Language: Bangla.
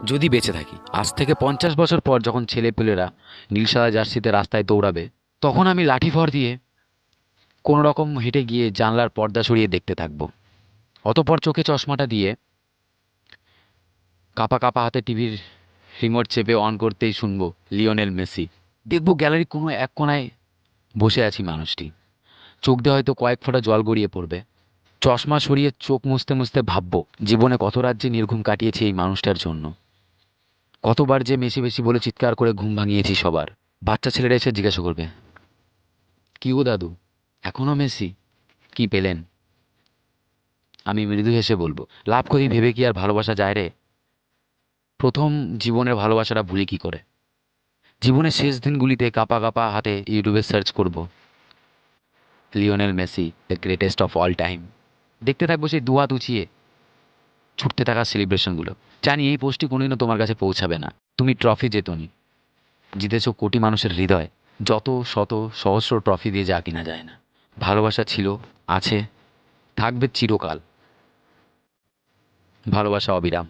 যদি বেঁচে থাকি, আজ থেকে 50 বছর পর যখন ছেলেপেলেরা নীল সাদা জার্সিতে রাস্তায় দৌড়াবে, তখন আমি লাঠি ভর দিয়ে কোনো রকম হেঁটে গিয়ে জানলার পর্দা সরিয়ে দেখতে থাকবো। অতপর চোখে চশমাটা দিয়ে কাপা কাপা হাতে টিভির রিমোট চেপে অন করতেই শুনবো লিওনেল মেসি। দেখবো গ্যালারির কোনো এক কোনায় বসে আছি মানুষটি, চোখ দিয়ে হয়তো কয়েক ফোঁটা জল গড়িয়ে পড়বে। চশমা সরিয়ে চোখ মুছতে মুছতে ভাববো জীবনে কত রাজ্যে নির্ঘুম কাটিয়েছি এই মানুষটার জন্য। কতবার যে মেসি মেসি বলে চিৎকার করে ঘুম ভাঙিয়েছি সবার। বাচ্চা ছেলেরা এসে জিজ্ঞাসা করবে, কি গো দাদু, এখনো মেসি? কি পেলেন? আমি মৃদু হেসে বলবো, লাভ করি ভেবে কি আর ভালোবাসা যায় রে? প্রথম জীবনের ভালোবাসাটা ভুলি কি করে? জীবনের শেষ দিনগুলিতে কাঁপা কাঁপা হাতে ইউটিউবে সার্চ করব Lionel Messi the greatest of all time. দেখতে থাকবো সেই দুহাত উঁচিয়ে ছুটতে থাকা সেলিব্রেশনগুলো। জানি এই পোস্টটি কোনোদিনও তোমার কাছে পৌঁছাবে না। তুমি ট্রফি জেতনি, জিতেছো কোটি মানুষের হৃদয়, যত শত সহস্র ট্রফি দিয়ে যা কিনা যায় না। ভালোবাসা ছিল, আছে, থাকবে চিরকাল। ভালোবাসা অবিরাম।